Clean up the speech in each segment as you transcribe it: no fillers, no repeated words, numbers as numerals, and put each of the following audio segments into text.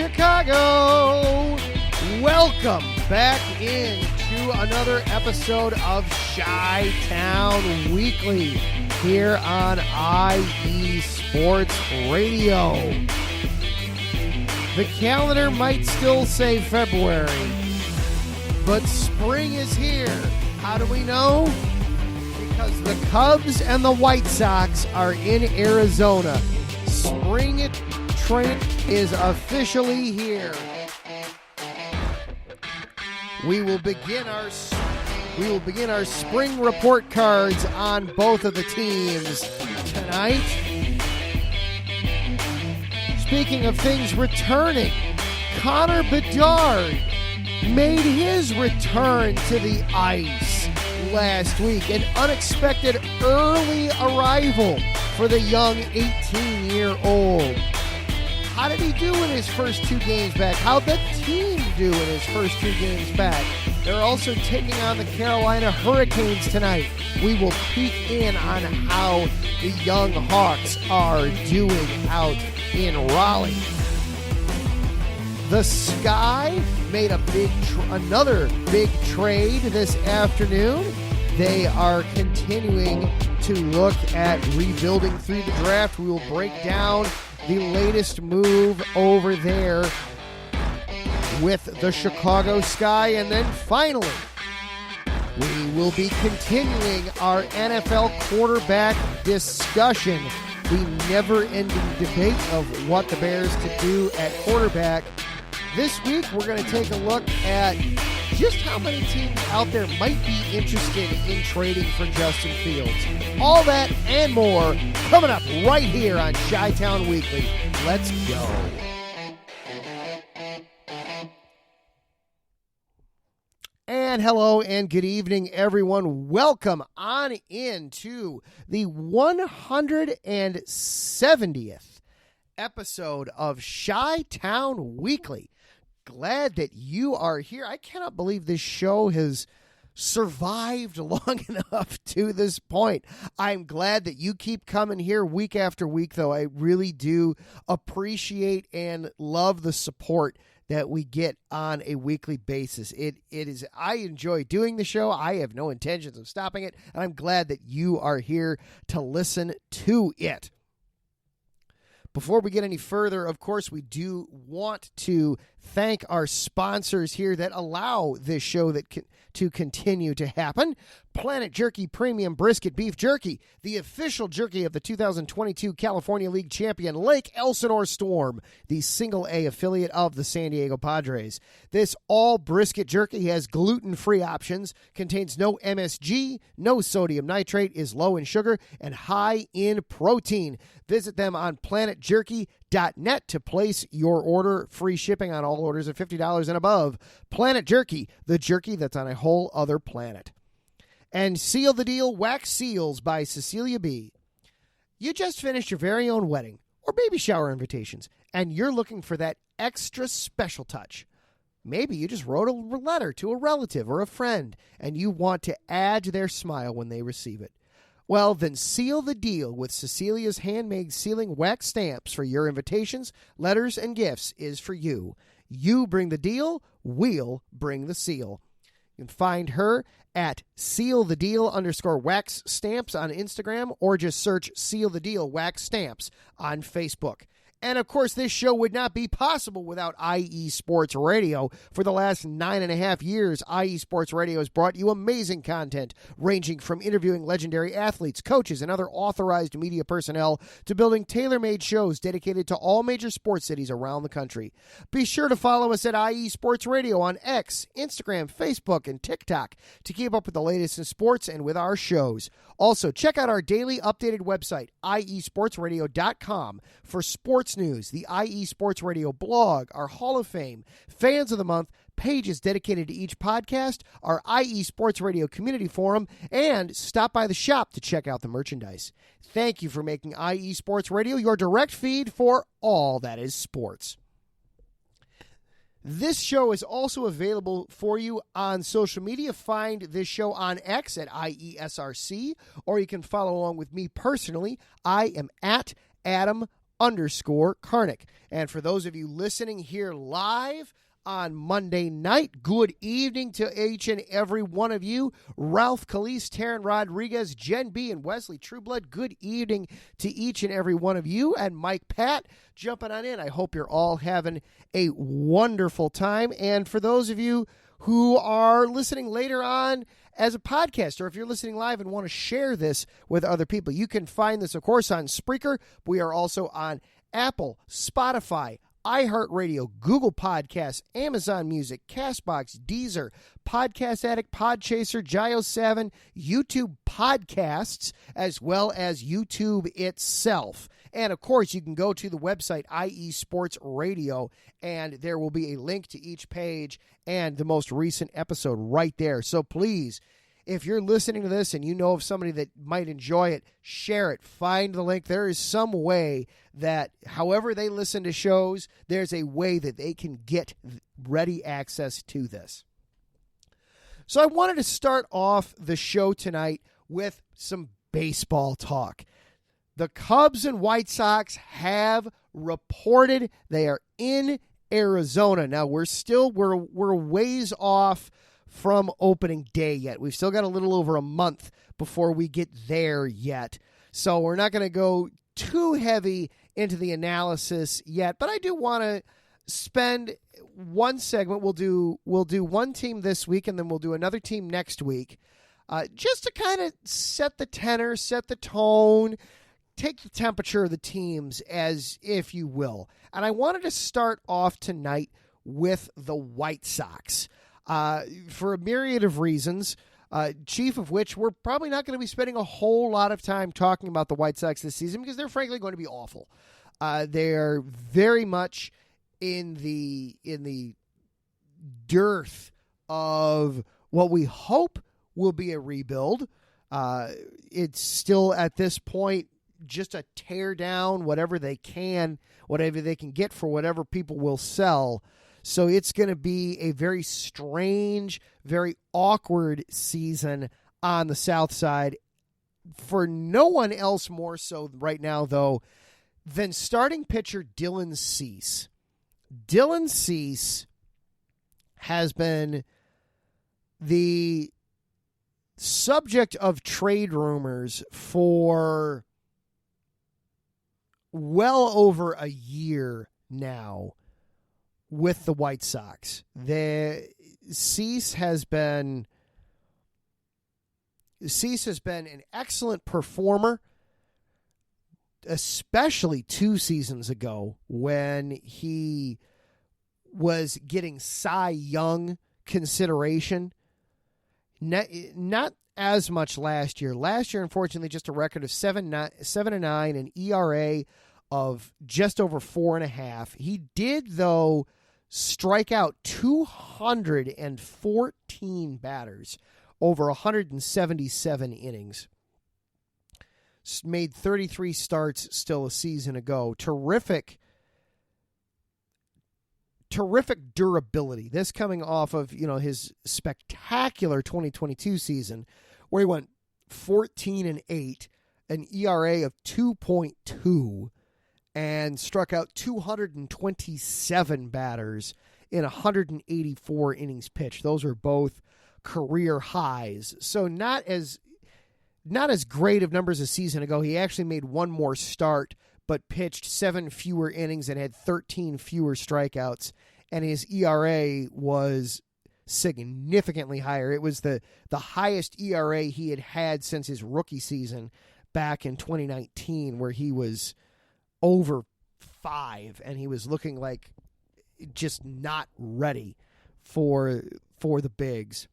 Chicago. Welcome back into another episode of Chi-Town Weekly here on IE Sports Radio. The calendar might still say February, but spring is here. How do we know? Because the Cubs and the White Sox are in Arizona. Spring train is officially here. We will begin our spring report cards on both of the teams tonight. Speaking of things returning, Connor Bedard made his return to the ice last week. An unexpected early arrival for the young 18-year-old. How did he do in his first two games back? How'd the team do in his first two games back? They're also taking on the Carolina Hurricanes tonight. We will peek in on how the young Hawks are doing out in Raleigh. The Sky made another big trade this afternoon. They are continuing to look at rebuilding through the draft. We will break down the latest move over there with the Chicago Sky. And then finally, we will be continuing our NFL quarterback discussion. The never-ending debate of what the Bears to do at quarterback. This week, we're going to take a look at just how many teams out there might be interested in trading for Justin Fields. All that and more coming up right here on Chi-Town Weekly. Let's go. And hello and good evening, everyone. Welcome on into the 170th episode of Chi-Town Weekly. Glad that you are here. I cannot believe this show has survived long enough to this point. I'm glad that you keep coming here week after week, though. I really do appreciate and love the support that we get on a weekly basis. I enjoy doing the show. I have no intentions of stopping it, and I'm glad that you are here to listen to it. Before we get any further, of course, we do want to thank our sponsors here that allow this show to continue to happen. Planet Jerky Premium Brisket Beef Jerky, the official jerky of the 2022 California League champion Lake Elsinore Storm, the single-A affiliate of the San Diego Padres. This all brisket jerky has gluten-free options, contains no MSG, no sodium nitrate, is low in sugar, and high in protein. Visit them on planetjerky.net to place your order. Free shipping on all orders of $50 and above. Planet Jerky, the jerky that's on a whole other planet. And Seal the Deal Wax Seals by Cecilia B. You just finished your very own wedding or baby shower invitations, and you're looking for that extra special touch. Maybe you just wrote a letter to a relative or a friend, and you want to add to their smile when they receive it. Well, then seal the deal with Cecilia's handmade sealing wax stamps for your invitations, letters, and gifts is for you. You bring the deal, we'll bring the seal. You can find her at sealthedeal_wax stamps on Instagram, or just search Seal the Deal Wax Stamps on Facebook. And, of course, this show would not be possible without IE Sports Radio. For the last 9.5 years, IE Sports Radio has brought you amazing content, ranging from interviewing legendary athletes, coaches, and other authorized media personnel to building tailor-made shows dedicated to all major sports cities around the country. Be sure to follow us at IE Sports Radio on X, Instagram, Facebook, and TikTok to keep up with the latest in sports and with our shows. Also, check out our daily updated website, iesportsradio.com, for sports news, the IE Sports Radio blog, our Hall of Fame, Fans of the Month, pages dedicated to each podcast, our IE Sports Radio community forum, and stop by the shop to check out the merchandise. Thank you for making IE Sports Radio your direct feed for all that is sports. This show is also available for you on social media. Find this show on X at IESRC, or you can follow along with me personally. I am at Adam _Karnick. And for those of you listening here live on Monday night, good evening to each and every one of you. Ralph Calise, Taryn Rodriguez, Jen B, and Wesley Trueblood, good evening to each and every one of you. And Mike Pat jumping on in. I hope you're all having a wonderful time. And for those of you who are listening later on as a podcast, or if you're listening live and want to share this with other people, you can find this, of course, on Spreaker. We are also on Apple, Spotify, iHeartRadio, Google Podcasts, Amazon Music, CastBox, Deezer, Podcast Addict, Podchaser, Gio7, YouTube Podcasts, as well as YouTube itself. And, of course, you can go to the website, IE Sports Radio, and there will be a link to each page and the most recent episode right there. So please, if you're listening to this and you know of somebody that might enjoy it, share it. Find the link. There is some way that, however they listen to shows, there's a way that they can get ready access to this. So I wanted to start off the show tonight with some baseball talk. The Cubs and White Sox have reported they are in Arizona. Now, we're ways off from opening day yet. We've still got a little over a month before we get there yet. So we're not going to go too heavy into the analysis yet, but I do want to spend one segment. We'll do one team this week, and then we'll do another team next week, just to kind of set the tenor, set the tone, take the temperature of the teams, as if you will. And I wanted to start off tonight with the White Sox. For a myriad of reasons, chief of which we're probably not going to be spending a whole lot of time talking about the White Sox this season because they're frankly going to be awful. They're very much in the dearth of what we hope will be a rebuild. It's still at this point just a tear down whatever they can get for whatever people will sell. So it's going to be a very strange, very awkward season on the South Side. For no one else more so right now, though, than starting pitcher Dylan Cease. Dylan Cease has been the subject of trade rumors for well over a year now with the White Sox. Cease has been an excellent performer, especially 2 seasons ago when he was getting Cy Young consideration. Not as much last year. Last year, unfortunately, just a record of 7-9, an ERA of just over 4.5. He did, though, strike out 214 batters over 177 innings. Made 33 starts still a season ago. Terrific durability. This coming off of, his spectacular 2022 season where he went 14-8, an ERA of 2.2, and struck out 227 batters in 184 innings pitched. Those are both career highs. So not as great of numbers a season ago. He actually made one more start, but pitched 7 fewer innings and had 13 fewer strikeouts, and his ERA was significantly higher. It was the highest ERA he had since his rookie season back in 2019, where he was over 5, and he was looking like just not ready for the bigs.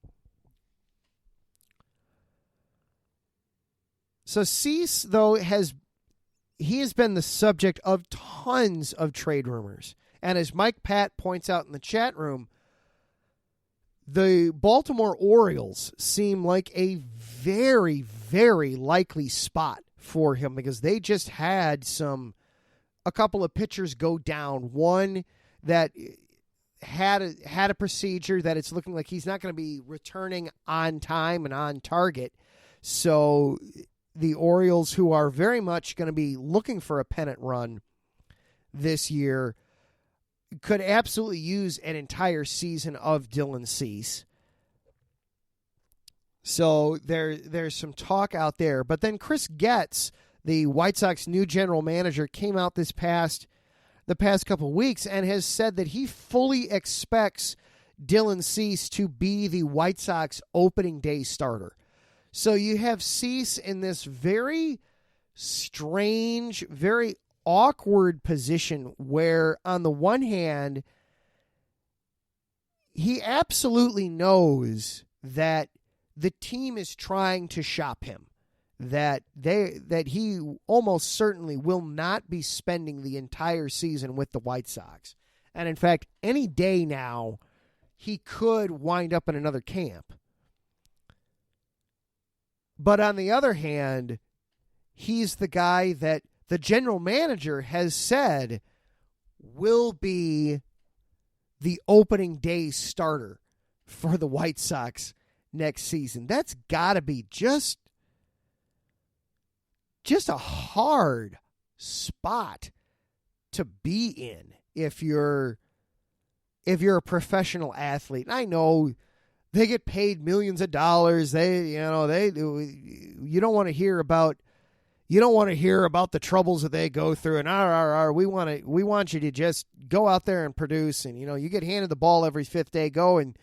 So Cease, though, has been the subject of tons of trade rumors. And as Mike Pat points out in the chat room, the Baltimore Orioles seem like a very, very likely spot for him because they just had a couple of pitchers go down. One that had a procedure that it's looking like he's not going to be returning on time and on target. So the Orioles, who are very much going to be looking for a pennant run, this year could absolutely use an entire season of Dylan Cease. So there's some talk out there. But then Chris Getz, the White Sox new general manager, came out the past couple weeks and has said that he fully expects Dylan Cease to be the White Sox opening day starter. So you have Cease in this very strange, very awkward position where, on the one hand, he absolutely knows that the team is trying to shop him, that he almost certainly will not be spending the entire season with the White Sox. And in fact, any day now, he could wind up in another camp. But on the other hand, he's the guy that the general manager has said will be the opening day starter for the White Sox next season. That's got to be just a hard spot to be in if you're a professional athlete. And I know they get paid millions of dollars. You don't want to hear about the troubles that they go through. And we want you to just go out there and produce. And you get handed the ball every fifth day. Go and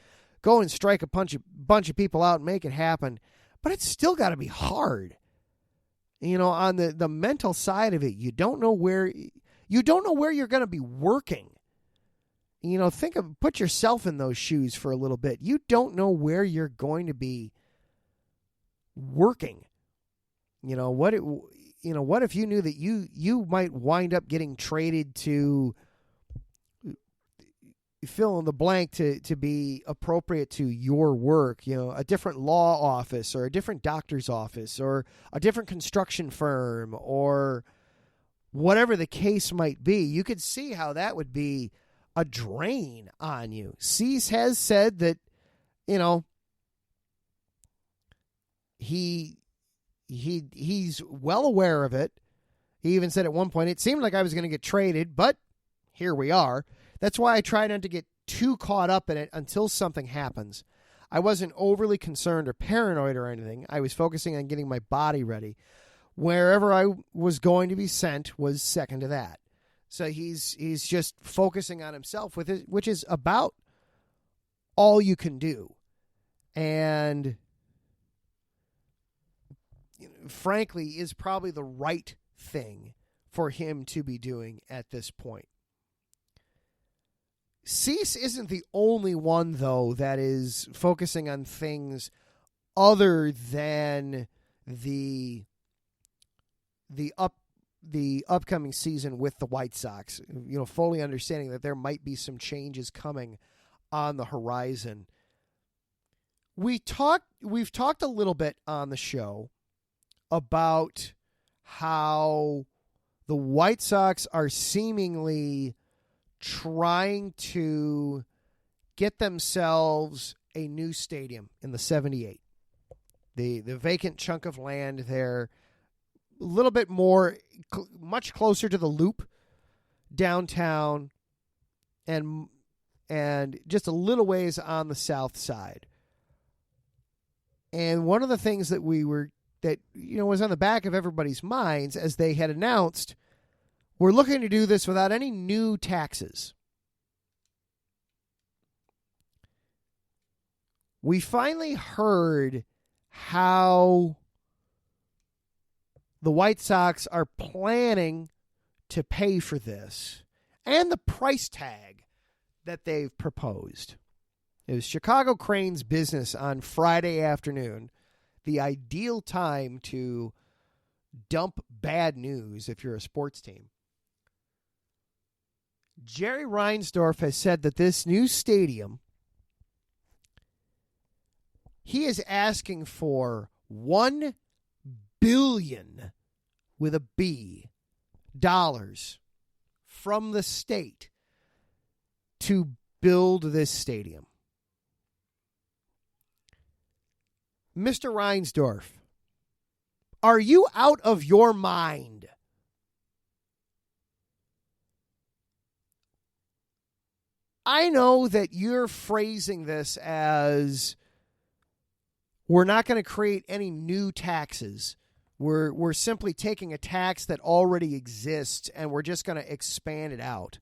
strike a bunch of people out and make it happen. But it's still got to be hard. On the mental side of it, you don't know where you're going to be working. Put yourself in those shoes for a little bit. You don't know where you're going to be working. What if you knew that you might wind up getting traded to fill in the blank to be appropriate to your work, a different law office or a different doctor's office or a different construction firm or whatever the case might be. You could see how that would be a drain on you. Cease has said that, he's well aware of it. He even said at one point, it seemed like I was going to get traded, but here we are. That's why I try not to get too caught up in it until something happens. I wasn't overly concerned or paranoid or anything. I was focusing on getting my body ready. Wherever I was going to be sent was second to that. So he's just focusing on himself with it, which is about all you can do. And frankly, is probably the right thing for him to be doing at this point. Cease isn't the only one, though, that is focusing on things other than the upcoming season with the White Sox. Fully understanding that there might be some changes coming on the horizon. We've talked a little bit on the show about how the White Sox are seemingly trying to get themselves a new stadium in the 78. The vacant chunk of land there, a little bit more, much closer to the Loop downtown, and just a little ways on the south side. And one of the things that was on the back of everybody's minds as they had announced, we're looking to do this without any new taxes. We finally heard how the White Sox are planning to pay for this and the price tag that they've proposed. It was Chicago Crane's business on Friday afternoon, the ideal time to dump bad news if you're a sports team. Jerry Reinsdorf has said that this new stadium, he is asking for $1 billion with a B dollars from the state to build this stadium. Mr. Reinsdorf, are you out of your mind? I know that you're phrasing this as we're not going to create any new taxes. We're simply taking a tax that already exists and we're just going to expand it out.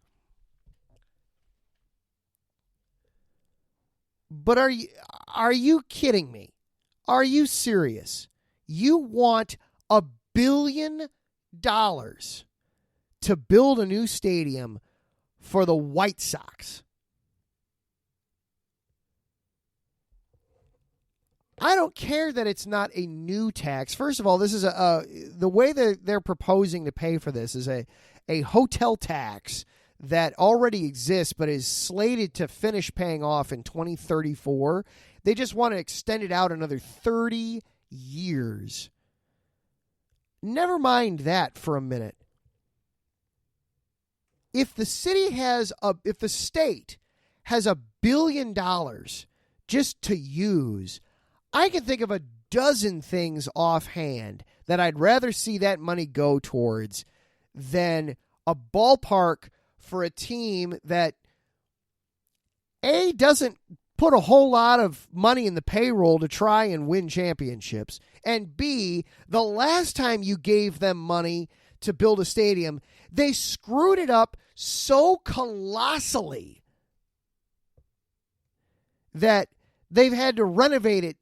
But are you kidding me? Are you serious? You want $1 billion to build a new stadium for the White Sox? I don't care that it's not a new tax. First of all, this is the way that they're proposing to pay for this is a hotel tax that already exists but is slated to finish paying off in 2034. They just want to extend it out another 30 years. Never mind that for a minute. If the state has $1 billion just to use, I can think of a dozen things offhand that I'd rather see that money go towards than a ballpark for a team that A, doesn't put a whole lot of money in the payroll to try and win championships, and B, the last time you gave them money to build a stadium, they screwed it up so colossally that they've had to renovate it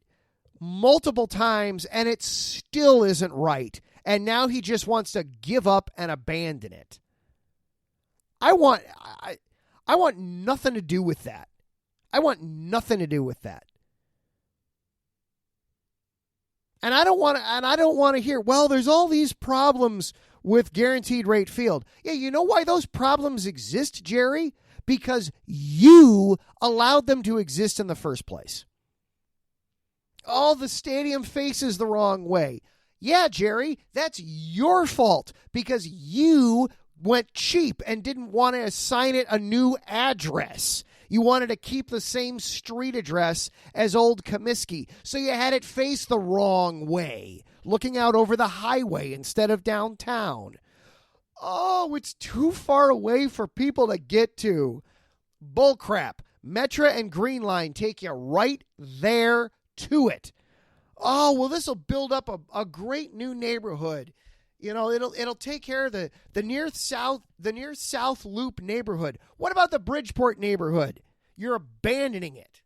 multiple times, and it still isn't right. And now he just wants to give up and abandon it. I want nothing to do with that. I want nothing to do with that. And I don't want to hear, well, there's all these problems with guaranteed rate field. Yeah, you know why those problems exist, Jerry? Because you allowed them to exist in the first place. Oh, the stadium faces the wrong way. Yeah, Jerry, that's your fault because you went cheap and didn't want to assign it a new address. You wanted to keep the same street address as Old Comiskey, so you had it face the wrong way, looking out over the highway instead of downtown. Oh, it's too far away for people to get to. Bullcrap. Metra and Green Line take you right there to it. Oh, well, this will build up a great new neighborhood. You know, it'll take care of the near south loop neighborhood. What about the Bridgeport neighborhood? You're abandoning it.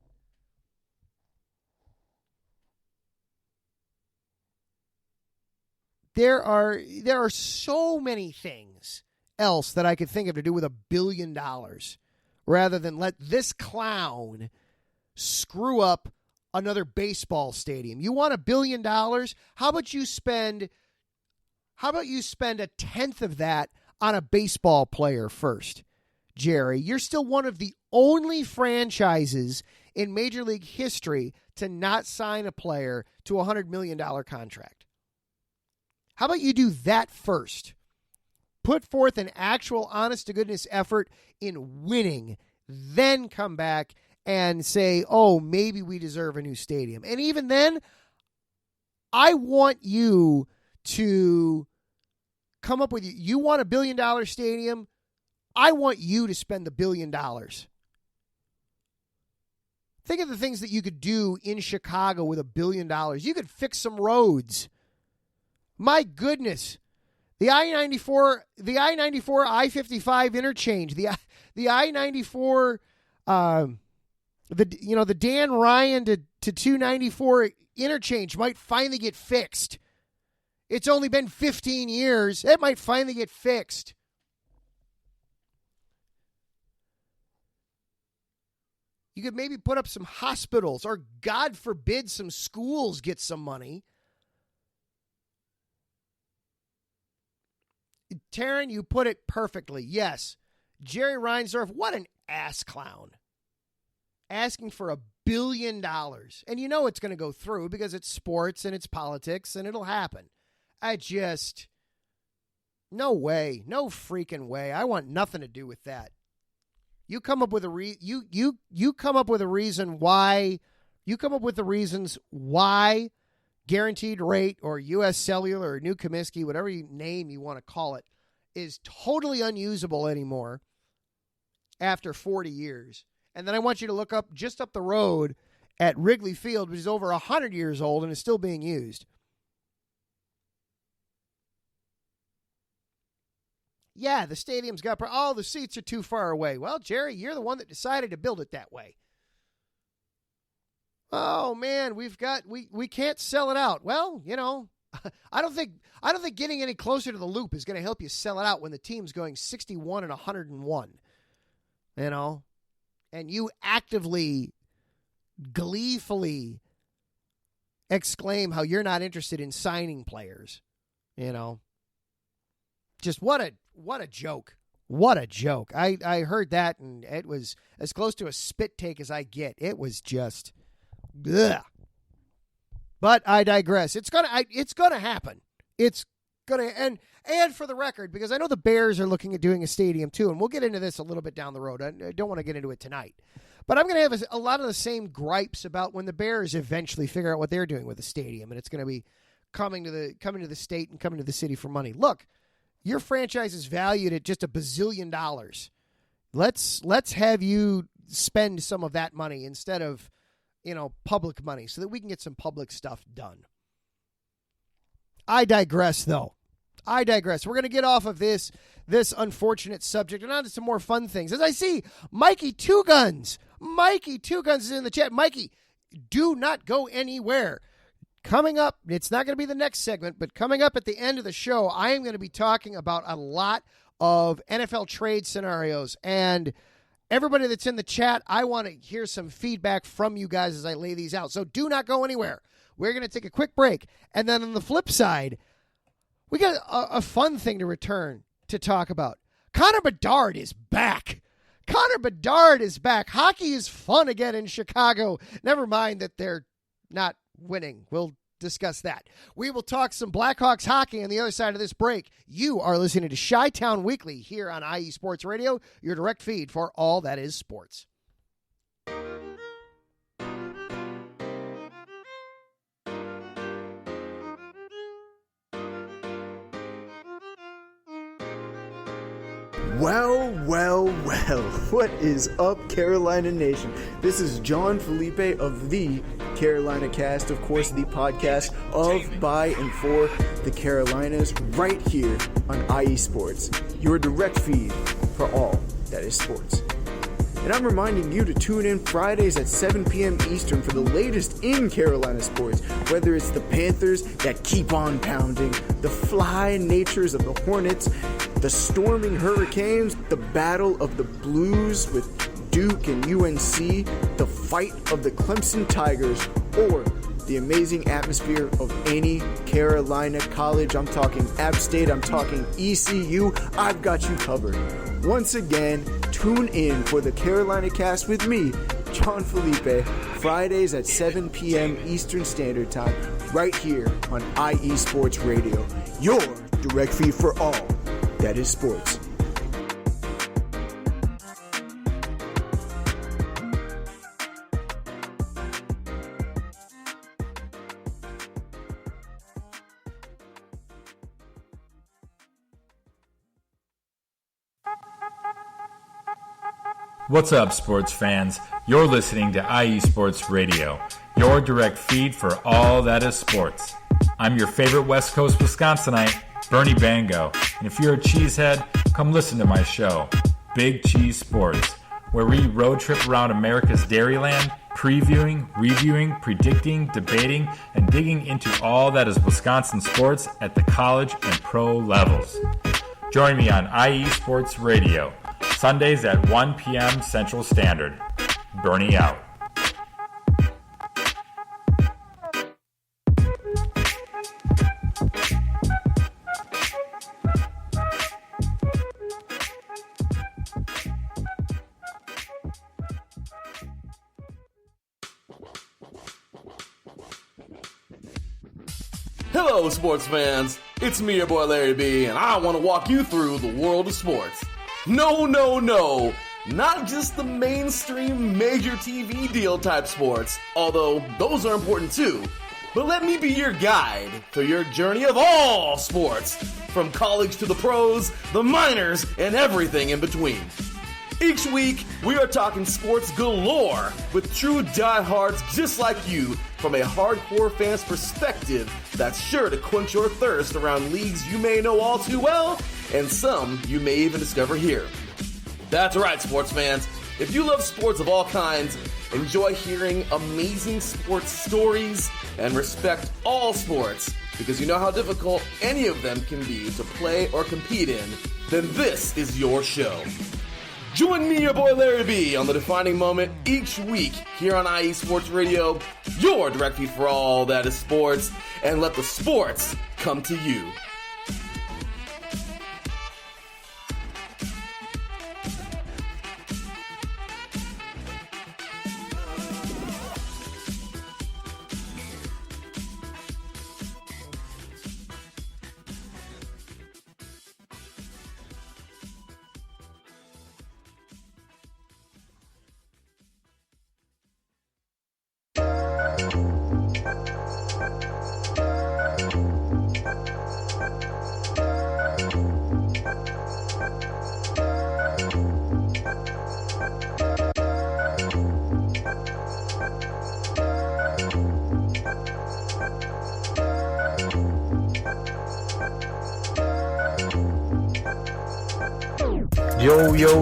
There are so many things else that I could think of to do with $1 billion rather than let this clown screw up another baseball stadium. You want $1 billion? How about you spend a tenth of that on a baseball player first? Jerry, you're still one of the only franchises in Major League history to not sign a player to a $100 million contract. How about you do that first? Put forth an actual honest-to-goodness effort in winning, then come back and say, oh, maybe we deserve a new stadium. And even then, I want you to come up with, you want $1 billion stadium, I want you to spend $1 billion. Think of the things that you could do in Chicago with $1 billion. You could fix some roads. My goodness. The I-94, I-55 interchange, the I-94, the Dan Ryan to 294 interchange might finally get fixed. It's only been 15 years. It might finally get fixed. You could maybe put up some hospitals or, God forbid, some schools get some money. Taryn, you put it perfectly. Yes. Jerry Reinsdorf, what an ass clown. Asking for $1 billion. And you know it's going to go through because it's sports and it's politics and it'll happen. No way. No freaking way. I want nothing to do with that. You come up with you come up with a reason why. You come up with the reasons why Guaranteed Rate or U.S. Cellular or New Comiskey, whatever name you want to call it, is totally unusable anymore. after 40 years. And then I want you to look up just up the road at Wrigley Field, which is over 100 years old and is still being used. Yeah, the stadium's got all the seats are too far away. Well, Jerry, you're the one that decided to build it that way. Oh man, we can't sell it out. Well, I don't think getting any closer to the Loop is going to help you sell it out when the team's going 61 and 101. And you actively, gleefully exclaim how you're not interested in signing players. Just what a joke. What a joke. I heard that, and it was as close to a spit take as I get. It was just, ugh. But I digress. It's gonna happen. It's gonna, and for the record, because I know the Bears are looking at doing a stadium too, and we'll get into this a little bit down the road. I don't want to get into it tonight, but I'm gonna have a lot of the same gripes about when the Bears eventually figure out what they're doing with the stadium, and it's gonna be coming to the state and coming to the city for money. Look, your franchise is valued at just $1 bazillion. Let's have you spend some of that money instead of public money so that we can get some public stuff done. I digress, though. We're going to get off of this unfortunate subject and on to some more fun things. As I see, Mikey Two Guns is in the chat. Mikey, do not go anywhere. Coming up, it's not going to be the next segment, but coming up at the end of the show, I am going to be talking about a lot of NFL trade scenarios. And everybody that's in the chat, I want to hear some feedback from you guys as I lay these out. So do not go anywhere. We're going to take a quick break. And then on the flip side, we got a fun thing to return to talk about. Connor Bedard is back. Hockey is fun again in Chicago. Never mind that they're not winning. We'll discuss that. We will talk some Blackhawks hockey on the other side of this break. You are listening to Chi-Town Weekly here on IE Sports Radio, your direct feed for all that is sports. Well, what is up, Carolina Nation? This is John Felipe of the Carolina Cast, of course, the podcast of, by, and for the Carolinas, right here on IE Sports, your direct feed for all that is sports. And I'm reminding you to tune in Fridays at 7 p.m. Eastern for the latest in Carolina sports, whether it's the Panthers that keep on pounding, the fly natures of the Hornets, the storming Hurricanes, the battle of the Blues with Duke and UNC, the fight of the Clemson Tigers, or the amazing atmosphere of any Carolina college. I'm talking App State, I'm talking ECU. I've got you covered. Once again, tune in for the Carolina Cast with me, John Felipe, Fridays at 7 p.m. Eastern Standard Time, right here on IE Sports Radio, your direct feed for all that is sports. What's up, sports fans? You're listening to IE Sports Radio, your direct feed for all that is sports. I'm your favorite West Coast Wisconsinite, Bernie Bango, and if you're a cheesehead, come listen to my show, Big Cheese Sports, where we road trip around America's Dairyland, previewing, reviewing, predicting, debating, and digging into all that is Wisconsin sports at the college and pro levels. Join me on IE Sports Radio, Sundays at 1 p.m. Central Standard. Bernie out. Hello, sports fans. It's me, your boy Larry B, and I want to walk you through the world of sports. No, not just the mainstream major TV deal type sports, although those are important too. But let me be your guide through your journey of all sports, from college to the pros, the minors, and everything in between. Each week, we are talking sports galore with true diehards just like you from a hardcore fan's perspective that's sure to quench your thirst around leagues you may know all too well and some you may even discover here. That's right, sports fans. If you love sports of all kinds, enjoy hearing amazing sports stories, and respect all sports because you know how difficult any of them can be to play or compete in, then this is your show. Join me, your boy Larry B, on the defining moment each week here on IE Sports Radio, your direct feed for all that is sports, and let the sports come to you.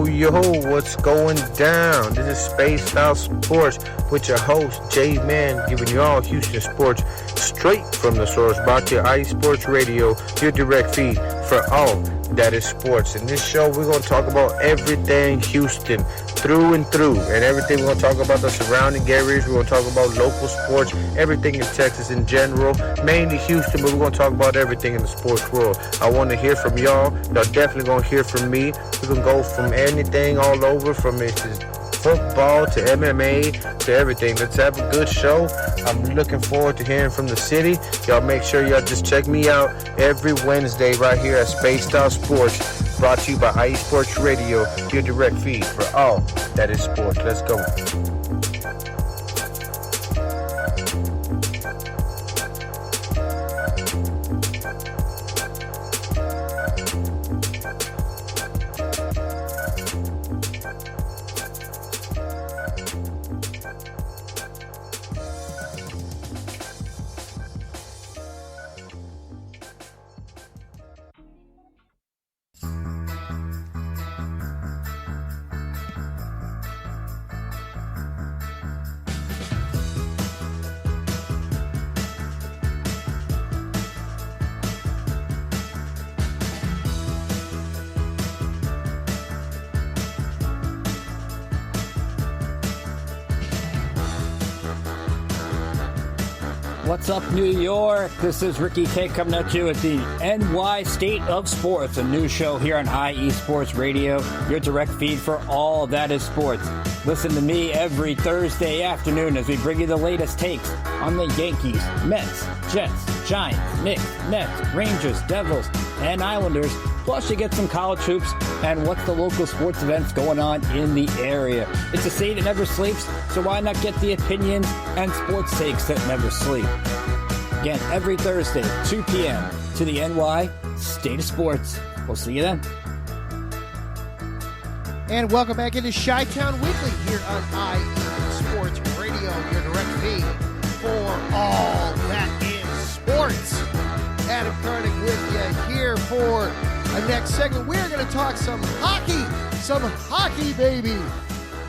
Yo, what's going down? This is Spaced Out Sports with your host, J-Man, giving you all Houston sports straight from the source. Brought to you IE Sports Radio, your direct feed for all that is sports. In this show, we're going to talk about everything Houston, through and through, and everything. We're going to talk about the surrounding areas. We're going to talk about local sports, everything in Texas in general, mainly Houston, but we're going to talk about everything in the sports world. I want to hear from y'all. Y'all definitely going to hear from me. We're going to go from anything all over, from football to MMA to everything. Let's have a good show. I'm looking forward to hearing from the city. Y'all make sure y'all just check me out every Wednesday right here at Spaced Out Sports, brought to you by IE Sports Radio, your direct feed for all that is sports. Let's go. What's up, New York? This is Ricky K coming at you at the NY State of Sports, a new show here on IE Sports Radio, your direct feed for all that is sports. Listen to me every Thursday afternoon as we bring you the latest takes on the Yankees, Mets, Jets, Giants, Knicks, Nets, Rangers, Devils, and Islanders. Plus, you get some college hoops and what's the local sports events going on in the area. It's a state that never sleeps, so why not get the opinions and sports takes that never sleep? Again, every Thursday, 2 p.m. to the NY State of Sports. We'll see you then. And welcome back into Chi-Town Weekly here on IE Sports Radio, your direct feed for all that is sports. Adam Karnick with you here for our next segment. We're going to talk some hockey, baby.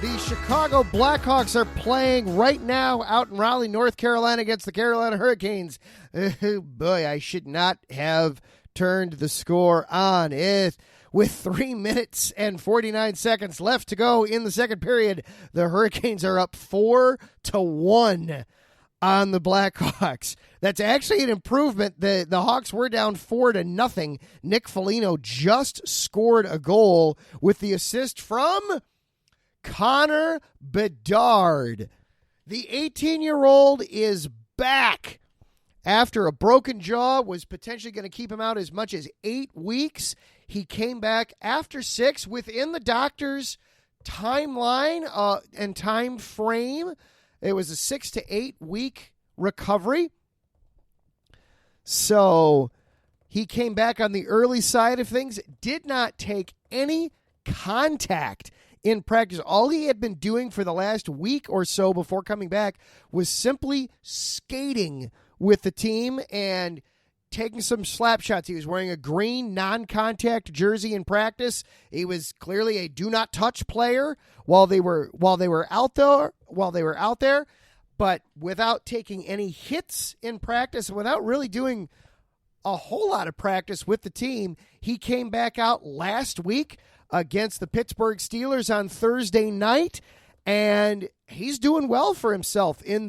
The Chicago Blackhawks are playing right now out in Raleigh, North Carolina against the Carolina Hurricanes. Boy, I should not have turned the score on. With 3 minutes and 49 seconds left to go in the second period, the Hurricanes are up 4-1 on the Blackhawks. That's actually an improvement. The Hawks were down 4-0. Nick Foligno just scored a goal with the assist from Connor Bedard. The 18-year-old is back after a broken jaw, was potentially going to keep him out as much as 8 weeks. He came back after 6 within the doctor's timeline and time frame. It was a 6 to 8 week recovery. So he came back on the early side of things, did not take any contact in practice. All he had been doing for the last week or so before coming back was simply skating with the team and taking some slap shots. He was wearing a green non-contact jersey in practice. He was clearly a do not touch player while they were out there, but without taking any hits in practice, without really doing a whole lot of practice with the team. He came back out last week against the Pittsburgh Steelers on Thursday night, and he's doing well for himself in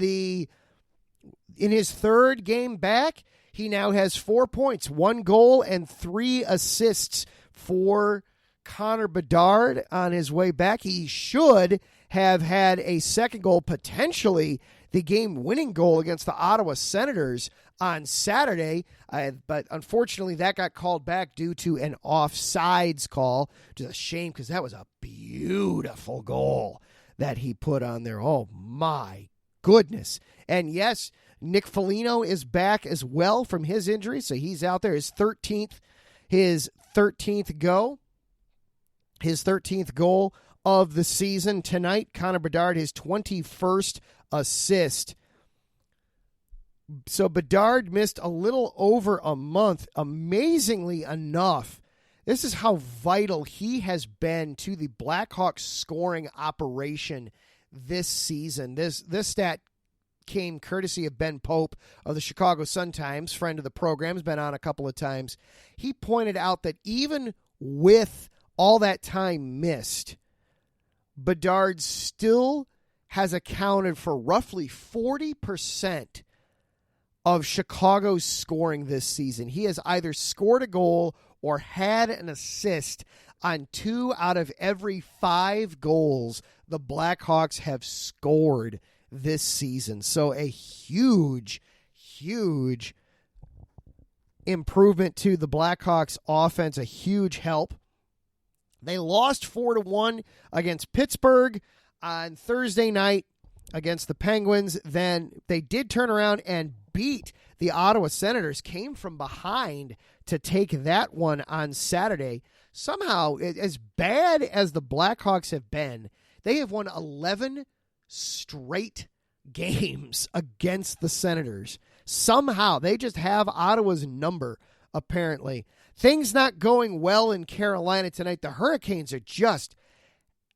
his third game back. He now has 4 points, 1 goal, and 3 assists for Connor Bedard on his way back. He should have had a second goal, potentially the game-winning goal against the Ottawa Senators on Saturday, but unfortunately that got called back due to an offsides call, which is a shame because that was a beautiful goal that he put on there. Oh, my goodness. And yes, Nick Foligno is back as well from his injury, so he's out there. His 13th goal of the season tonight. Connor Bedard, his 21st assist. So Bedard missed a little over a month. Amazingly enough, this is how vital he has been to the Blackhawks scoring operation this season. This stat came courtesy of Ben Pope of the Chicago Sun-Times, friend of the program, has been on a couple of times. He pointed out that even with all that time missed, Bedard still has accounted for roughly 40% of Chicago's scoring this season. He has either scored a goal or had an assist on 2 out of every 5 goals the Blackhawks have scored this season. So a huge, huge improvement to the Blackhawks offense, a huge help. They lost 4-1 against Pittsburgh on Thursday night against the Penguins. Then they did turn around and beat the Ottawa Senators, came from behind to take that one on Saturday. Somehow, as bad as the Blackhawks have been, they have won 11 straight games against the Senators. Somehow, they just have Ottawa's number, apparently. Things not going well in Carolina tonight. The Hurricanes are just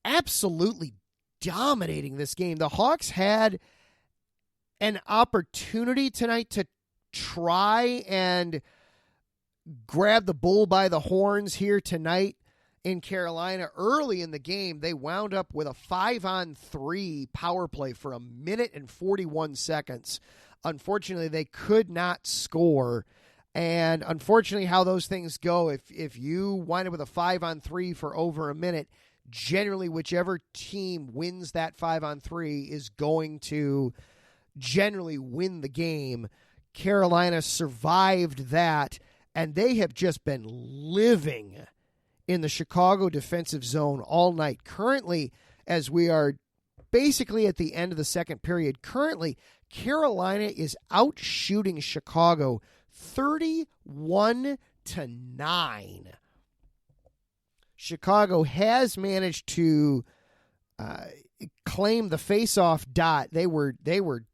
absolutely dominating this game. The Hawks had an opportunity tonight to try and grab the bull by the horns here tonight in Carolina. Early in the game, they wound up with a 5-on-3 power play for 1 minute and 41 seconds. Unfortunately, they could not score. And unfortunately, how those things go, if you wind up with a 5-on-3 for over a minute, generally whichever team wins that 5-on-3 is going to generally win the game. Carolina survived that, and they have just been living in the Chicago defensive zone all night. Currently, as we are basically at the end of the second period, currently Carolina is out shooting Chicago 31-9. Chicago has managed to claim the face-off dot. They were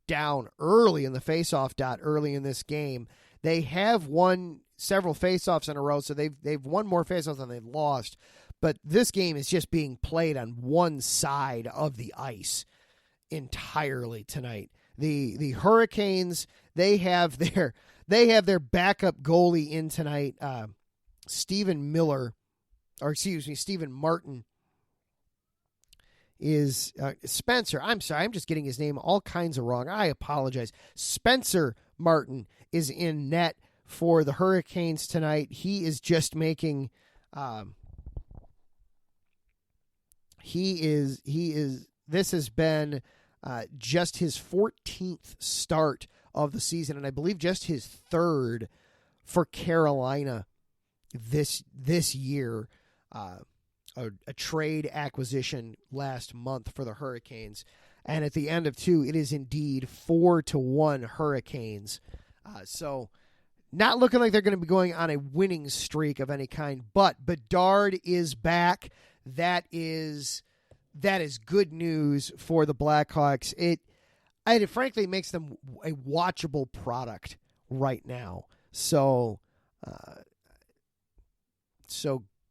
down early in the face-off dot early in this game. They have won several face-offs in a row, so they've won more face-offs than they've lost. But this game is just being played on one side of the ice entirely tonight. The Hurricanes, they have their backup goalie in tonight, Stephen Martin is Spencer. I'm sorry, I'm just getting his name all kinds of wrong. I apologize. Spencer Martin is in net for the Hurricanes tonight. He is just making this has been just his 14th start of the season, and I believe just his third for Carolina this year. A trade acquisition last month for the Hurricanes, and at the end of 2, it is indeed 4-1 Hurricanes. So not looking like they're going to be going on a winning streak of any kind, but Bedard is back. That is that is good news for the Blackhawks. It frankly makes them a watchable product right now. So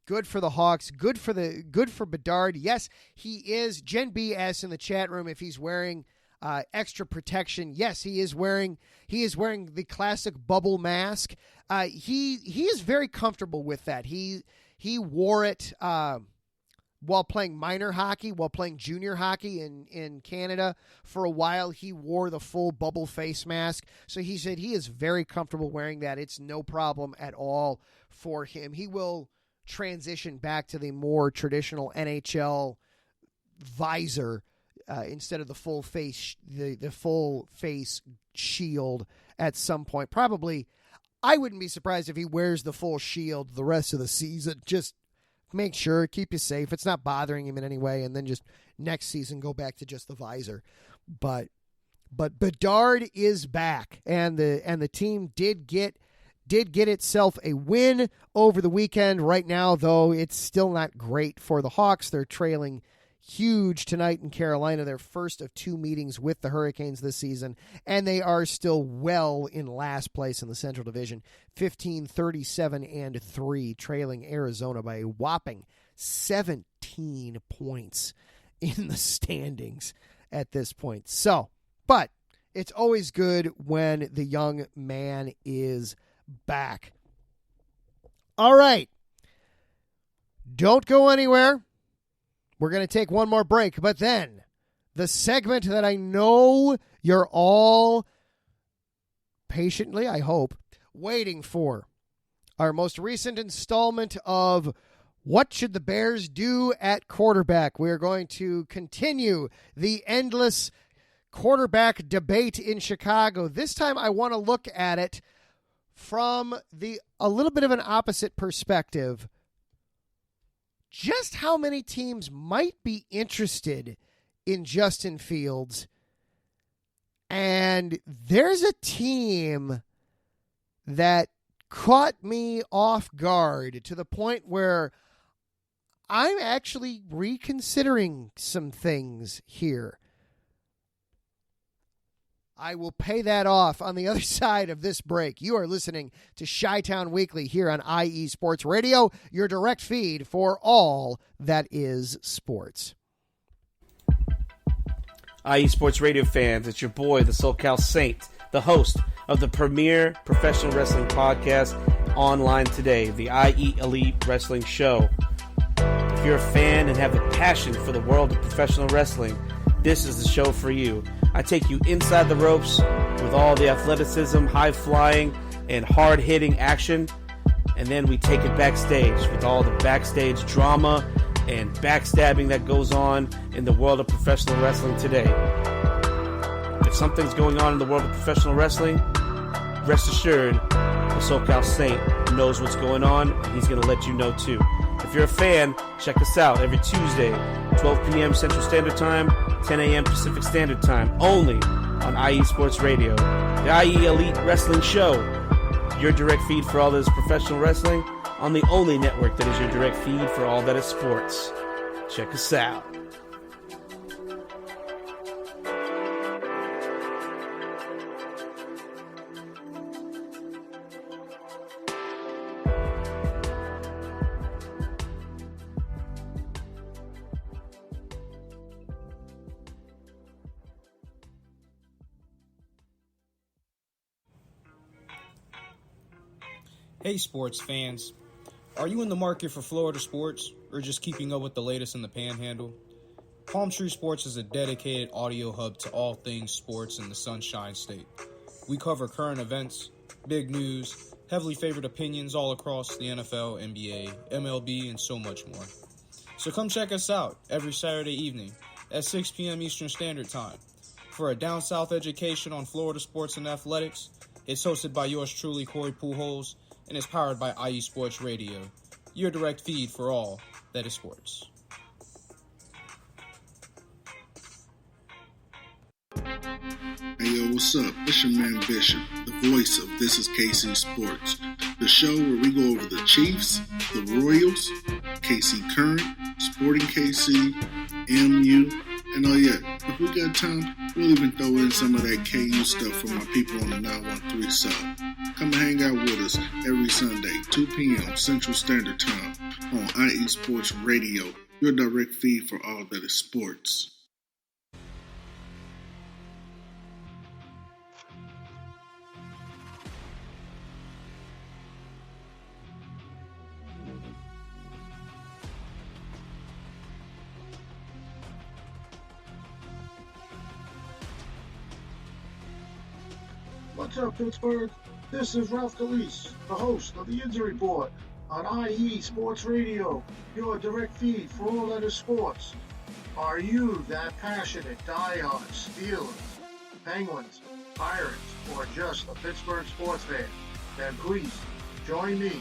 good for the Hawks. Good for Bedard. Yes, he is. Jen B asks in the chat room if he's wearing extra protection. Yes, he is wearing the classic bubble mask. He is very comfortable with that. He wore it while playing minor hockey, while playing junior hockey in Canada for a while. He wore the full bubble face mask. So he said he is very comfortable wearing that. It's no problem at all for him. He will transition back to the more traditional NHL visor instead of the full face, the full face shield at some point. Probably, I wouldn't be surprised if he wears the full shield the rest of the season. Just make sure, keep you safe. It's not bothering him in any way, and then just next season go back to just the visor. But Bedard is back, and the team did get itself a win over the weekend. Right now, though, it's still not great for the Hawks. They're trailing huge tonight in Carolina, their first of 2 meetings with the Hurricanes this season, and they are still well in last place in the Central Division, 15-37-3, trailing Arizona by a whopping 17 points in the standings at this point. So, but it's always good when the young man is back. All right. Don't go anywhere. We're going to take one more break, but then the segment that I know you're all patiently, I hope, waiting for. Our most recent installment of What Should the Bears Do at Quarterback? We're going to continue the endless quarterback debate in Chicago. This time I want to look at it from a little bit of an opposite perspective. Just how many teams might be interested in Justin Fields. And there's a team that caught me off guard to the point where I'm actually reconsidering some things here. I will pay that off on the other side of this break. You are listening to Chi-Town Weekly here on IE Sports Radio, your direct feed for all that is sports. IE Sports Radio fans, it's your boy, the SoCal Saint, the host of the premier professional wrestling podcast online today, the IE Elite Wrestling Show. If you're a fan and have a passion for the world of professional wrestling, this is the show for you. I take you inside the ropes with all the athleticism, high-flying, and hard-hitting action, and then we take it backstage with all the backstage drama and backstabbing that goes on in the world of professional wrestling today. If something's going on in the world of professional wrestling, rest assured, the SoCal Saint knows what's going on, and he's going to let you know too. If you're a fan, check us out every Tuesday, 12 p.m. Central Standard Time, 10 a.m. Pacific Standard Time, only on IE Sports Radio. The IE Elite Wrestling Show, your direct feed for all that is professional wrestling, on the only network that is your direct feed for all that is sports. Check us out. Hey sports fans, are you in the market for Florida sports or just keeping up with the latest in the Panhandle? Palm Tree Sports is a dedicated audio hub to all things sports in the Sunshine State. We cover current events, big news, heavily favored opinions all across the NFL, NBA, MLB, and so much more. So come check us out every Saturday evening at 6 p.m. Eastern Standard Time for a down south education on Florida sports and athletics. It's hosted by yours truly, Corey Pujols, and is powered by IE Sports Radio, your direct feed for all that is sports. Hey yo, what's up? It's your man Bishop, the voice of This Is KC Sports, the show where we go over the Chiefs, the Royals, KC Current, Sporting KC, MU, and oh yeah, if we got time, we'll even throw in some of that KU stuff for my people on the 913 side. Come and hang out with us every Sunday, 2 p.m. Central Standard Time on IE Sports Radio, your direct feed for all that is sports. What's up, Pittsburgh? This is Ralph Calise, the host of the Injury Report on IE Sports Radio, your direct feed for all that is sports. Are you that passionate, diehard Steelers, Penguins, Pirates, or just a Pittsburgh sports fan? Then please join me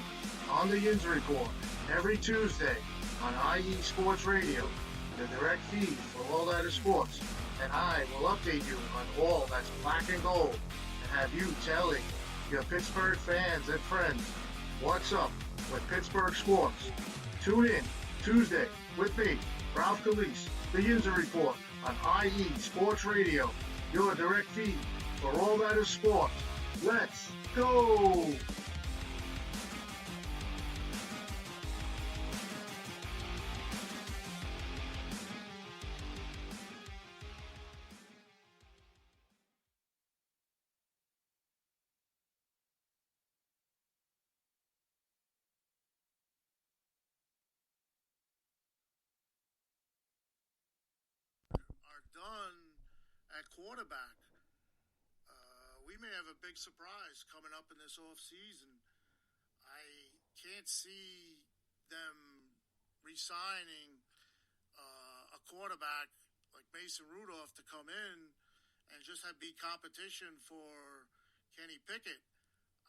on the Injury Report every Tuesday on IE Sports Radio, the direct feed for all that is sports. And I will update you on all that's black and gold, have you telling your Pittsburgh fans and friends what's up with Pittsburgh sports. Tune in Tuesday with me, Ralph Calise, the Injury Report on IE Sports Radio, your direct feed for all that is sports. Let's go! Done at quarterback. We may have a big surprise coming up in this offseason. I can't see them re-signing a quarterback like Mason Rudolph to come in and just be competition for Kenny Pickett.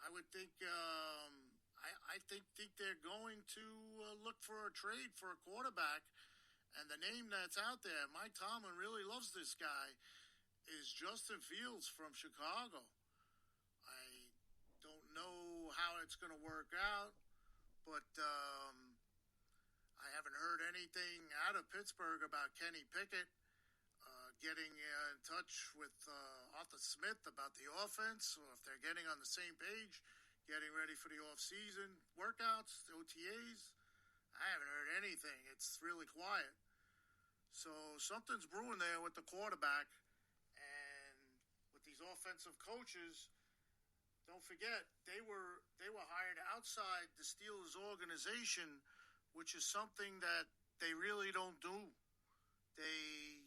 I would think I think they're going to look for a trade for a quarterback. And the name that's out there, Mike Tomlin really loves this guy, is Justin Fields from Chicago. I don't know how it's going to work out, but I haven't heard anything out of Pittsburgh about Kenny Pickett getting in touch with Arthur Smith about the offense, or if they're getting on the same page, getting ready for the off-season workouts, the OTAs. I haven't heard anything. It's really quiet. So something's brewing there with the quarterback and with these offensive coaches. Don't forget, they were hired outside the Steelers organization, which is something that they really don't do. They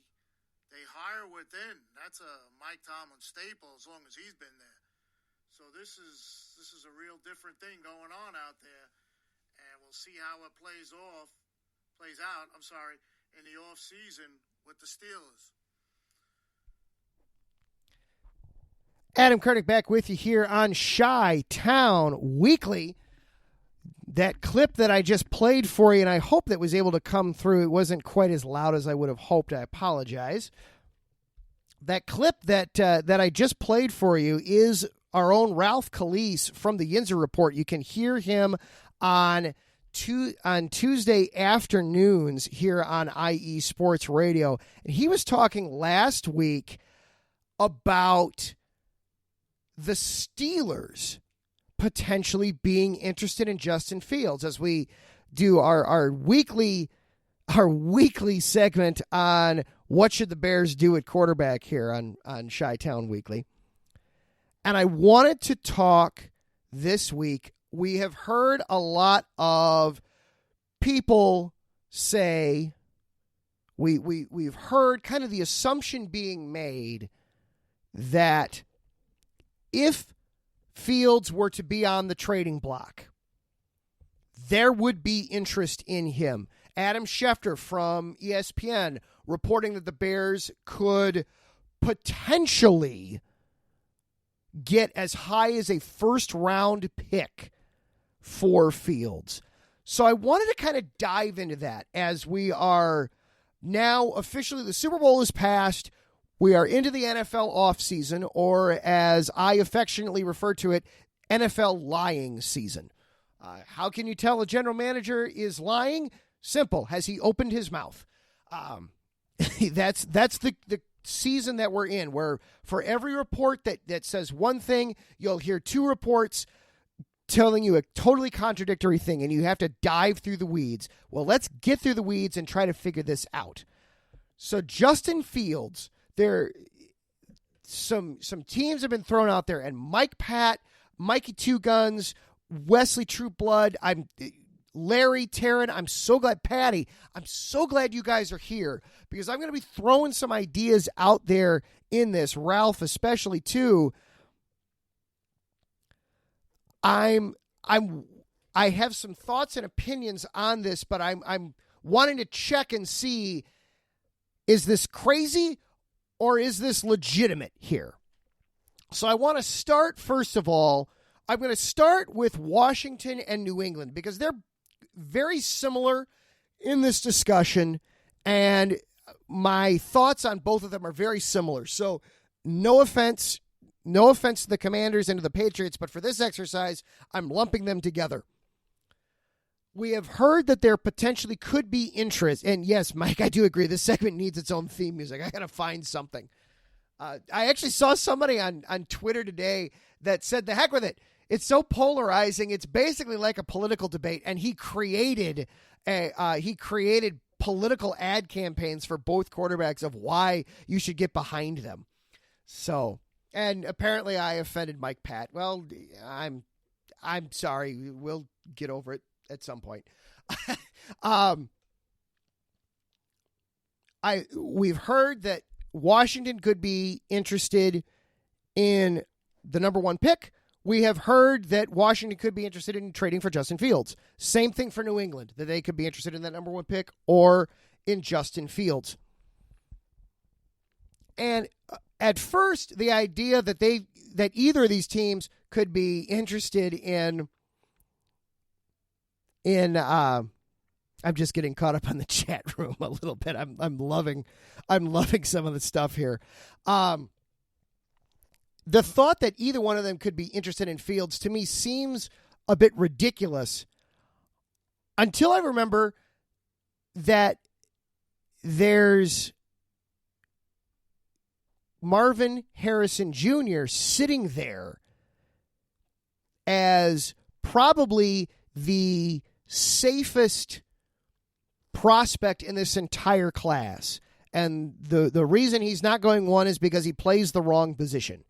hire within. That's a Mike Tomlin staple as long as he's been there. So this is a real different thing going on out there, and we'll see how it plays out. In the off season with the Steelers. Adam Kurnick back with you here on Chi-Town Weekly. That clip that I just played for you, and I hope that was able to come through. It wasn't quite as loud as I would have hoped. I apologize. That clip that I just played for you is our own Ralph Calise from the Yinzer Report. You can hear him on Tuesday afternoons here on IE Sports Radio. And he was talking last week about the Steelers potentially being interested in Justin Fields as we do our weekly segment on what should the Bears do at quarterback here on Chi-Town Weekly. And I wanted to talk this week. We have heard a lot of people say, we've heard kind of the assumption being made that if Fields were to be on the trading block, there would be interest in him. Adam Schefter from ESPN reporting that the Bears could potentially get as high as a first-round pick for Fields. So I wanted to kind of dive into that as we are now officially, the Super Bowl is passed. We are into the NFL offseason, or as I affectionately refer to it, NFL lying season. How can you tell a general manager is lying? Simple. Has he opened his mouth? that's the season that we're in, where for every report that says one thing, you'll hear two reports telling you a totally contradictory thing, and you have to dive through the weeds. Well, let's get through the weeds and try to figure this out. So Justin Fields, some teams have been thrown out there, and Mike Pat, Mikey Two Guns, Wesley True Blood, Larry, Taryn, I'm so glad, Patty, I'm so glad you guys are here, because I'm going to be throwing some ideas out there in this. Ralph, especially too. I have some thoughts and opinions on this, but I'm wanting to check and see, is this crazy or is this legitimate here? So I want to start, first of all, I'm going to start with Washington and New England, because they're very similar in this discussion, and my thoughts on both of them are very similar. So no offense to the Commanders and to the Patriots, but for this exercise, I'm lumping them together. We have heard that there potentially could be interest, and yes, Mike, I do agree, this segment needs its own theme music. I got to find something. I actually saw somebody on Twitter today that said, the heck with it. It's so polarizing. It's basically like a political debate, and he created political ad campaigns for both quarterbacks of why you should get behind them. So, and apparently I offended Mike Pat. Well, I'm sorry. We'll get over it at some point. We've heard that Washington could be interested in the number one pick. We have heard that Washington could be interested in trading for Justin Fields. Same thing for New England, that they could be interested in that number one pick or in Justin Fields. And at first, the idea that either of these teams could be interested in I'm just getting caught up on the chat room a little bit. I'm loving some of the stuff here. The thought that either one of them could be interested in Fields, to me, seems a bit ridiculous until I remember that there's Marvin Harrison Jr. sitting there as probably the safest prospect in this entire class. And the reason he's not going one is because he plays the wrong position.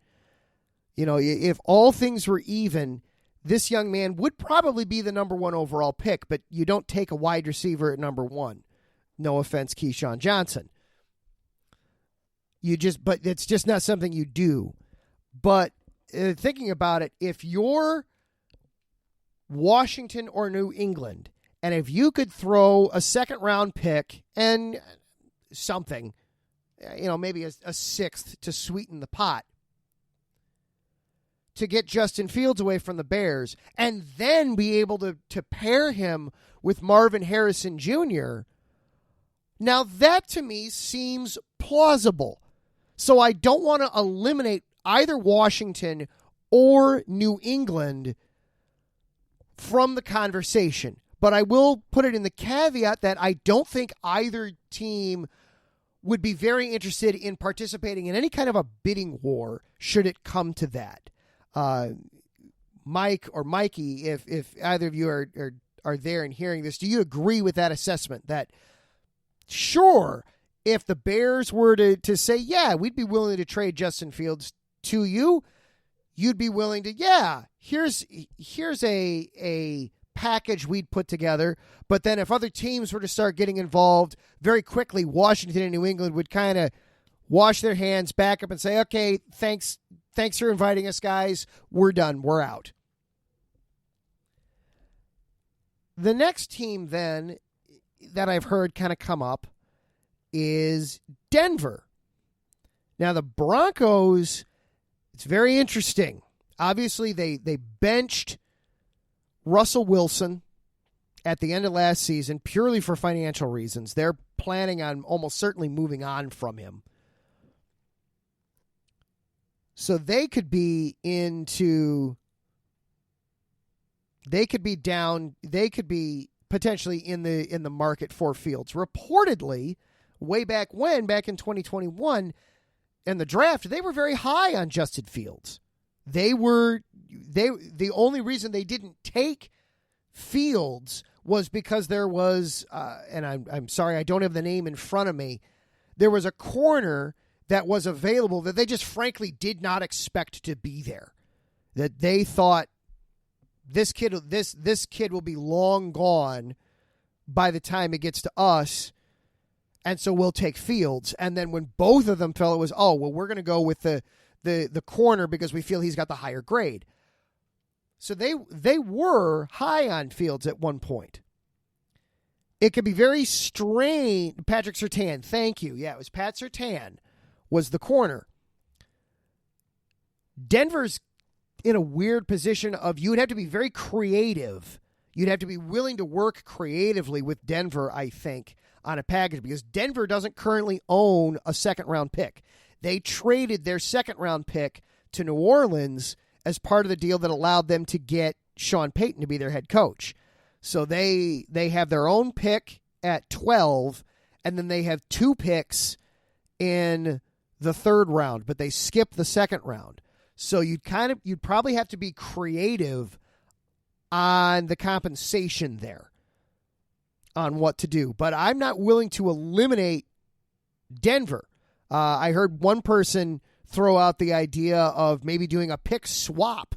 You know, if all things were even, this young man would probably be the number one overall pick, but you don't take a wide receiver at number one. No offense, Keyshawn Johnson. But it's just not something you do. But thinking about it, if you're Washington or New England, and if you could throw a second round pick and something, maybe a sixth to sweeten the pot, to get Justin Fields away from the Bears, and then be able to pair him with Marvin Harrison Jr., now that to me seems plausible. So I don't want to eliminate either Washington or New England from the conversation, but I will put it in the caveat that I don't think either team would be very interested in participating in any kind of a bidding war should it come to that. Mike or Mikey, if either of you are there and hearing this, do you agree with that assessment that, sure, if the Bears were to say, yeah, we'd be willing to trade Justin Fields to you, you'd be willing to, yeah, here's a package we'd put together. But then if other teams were to start getting involved very quickly, Washington and New England would kind of wash their hands, back up and say, okay, thanks for inviting us, guys. We're done. We're out. The next team then that I've heard kind of come up is Denver. Now, the Broncos, it's very interesting. Obviously, they benched Russell Wilson at the end of last season purely for financial reasons. They're planning on almost certainly moving on from him. So they could be potentially in the market for Fields. Reportedly, way back in 2021, in the draft, they were very high on Justin Fields. The only reason they didn't take Fields was because there was, and I'm sorry, I don't have the name in front of me, there was a corner that was available that they just frankly did not expect to be there. That they thought this kid will be long gone by the time it gets to us, and so we'll take Fields. And then when both of them fell, it was, we're going to go with the corner because we feel he's got the higher grade. So they were high on Fields at one point. It could be very strange. Patrick Surtain, thank you. Yeah, it was Pat Surtain was the corner. Denver's in a weird position of you would have to be very creative. You'd have to be willing to work creatively with Denver, I think, on a package because Denver doesn't currently own a second-round pick. They traded their second-round pick to New Orleans as part of the deal that allowed them to get Sean Payton to be their head coach. So they have their own pick at 12, and then they have 2 picks in the third round, but they skip the second round. So you'd probably have to be creative on the compensation there on what to do. But I'm not willing to eliminate Denver. I heard one person throw out the idea of maybe doing a pick swap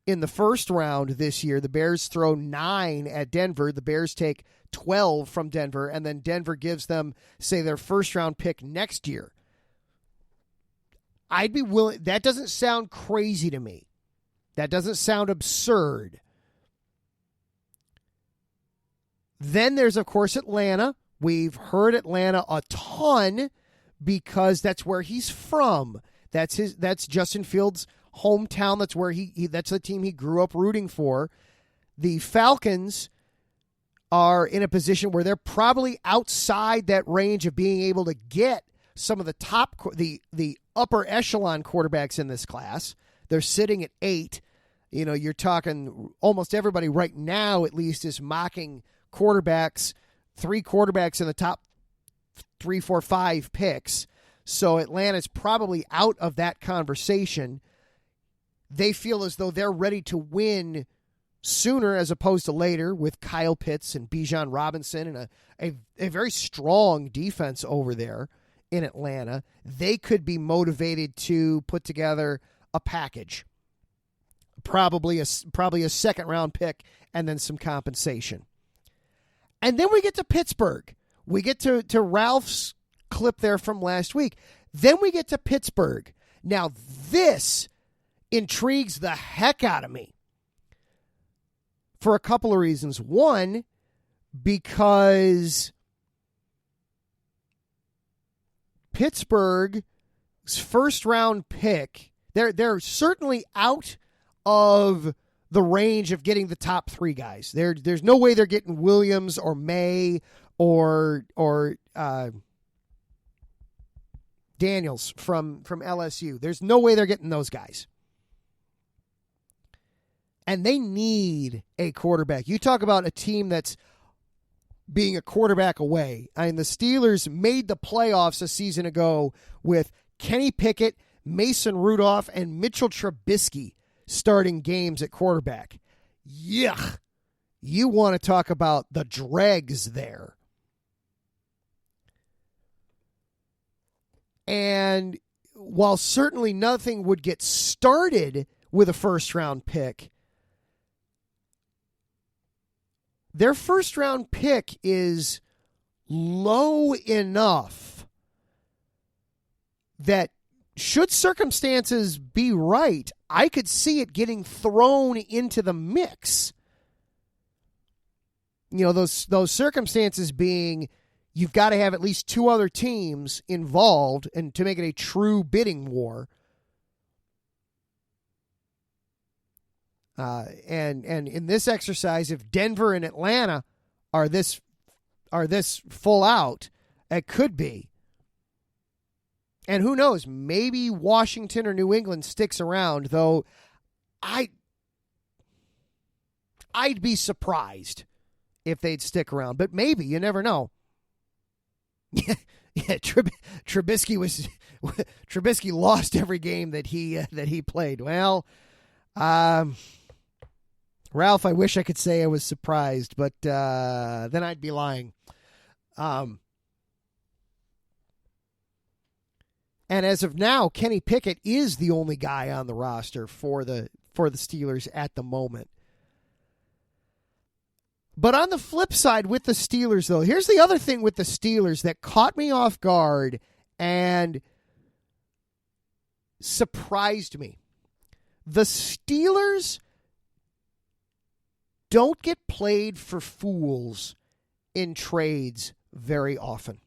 in the first round this year. The Bears throw 9 at Denver. The Bears take 12 from Denver, and then Denver gives them, say, their first-round pick next year. I'd be willing. That doesn't sound crazy to me. That doesn't sound absurd. Then there's, of course, Atlanta. We've heard Atlanta a ton because that's where he's from. That's Justin Fields' hometown. That's where that's the team he grew up rooting for. The Falcons are in a position where they're probably outside that range of being able to get some of the top, the upper echelon quarterbacks in this class. They're sitting at 8. You know, you're talking almost everybody right now, at least, is mocking quarterbacks, 3 quarterbacks in the top 3, 4, 5 picks. So Atlanta's probably out of that conversation. They feel as though they're ready to win sooner as opposed to later with Kyle Pitts and Bijan Robinson and a very strong defense over there in Atlanta. They could be motivated to put together a package, probably a second-round pick and then some compensation. And then we get to Pittsburgh. We get to Ralph's clip there from last week. Then we get to Pittsburgh. Now, this intrigues the heck out of me for a couple of reasons. One, because Pittsburgh's first-round pick, they're certainly out of the range of getting the top 3 guys. There's no way they're getting Williams or May or Daniels from LSU. There's no way they're getting those guys. And they need a quarterback. You talk about a team that's being a quarterback away. I mean, the Steelers made the playoffs a season ago with Kenny Pickett, Mason Rudolph, and Mitchell Trubisky starting games at quarterback. Yuck. You want to talk about the dregs there. And while certainly nothing would get started with a first-round pick, their first-round pick is low enough that should circumstances be right, I could see it getting thrown into the mix. You know, those circumstances being you've got to have at least 2 other teams involved and to make it a true bidding war. And in this exercise, if Denver and Atlanta are this full out, it could be. And who knows, maybe Washington or New England sticks around, though I'd be surprised if they'd stick around. But maybe, you never know. Yeah, Trubisky lost every game that he played. Well, Ralph, I wish I could say I was surprised, but then I'd be lying. And as of now, Kenny Pickett is the only guy on the roster for the Steelers at the moment. But on the flip side with the Steelers, though, here's the other thing with the Steelers that caught me off guard and surprised me. The Steelers don't get played for fools in trades very often.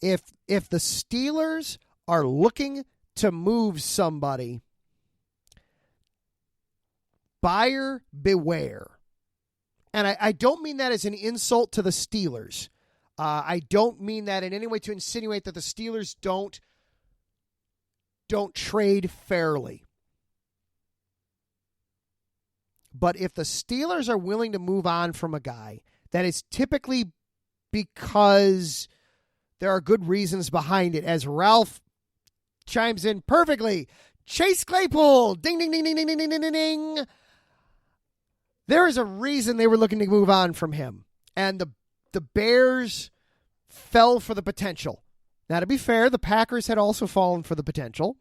If the Steelers are looking to move somebody, buyer beware. And I don't mean that as an insult to the Steelers. I don't mean that in any way to insinuate that the Steelers don't trade fairly. But if the Steelers are willing to move on from a guy, that is typically because there are good reasons behind it. As Ralph chimes in perfectly, Chase Claypool, ding, ding, ding, ding, ding, ding, ding, ding, ding. There is a reason they were looking to move on from him. And the Bears fell for the potential. Now, to be fair, the Packers had also fallen for the potential.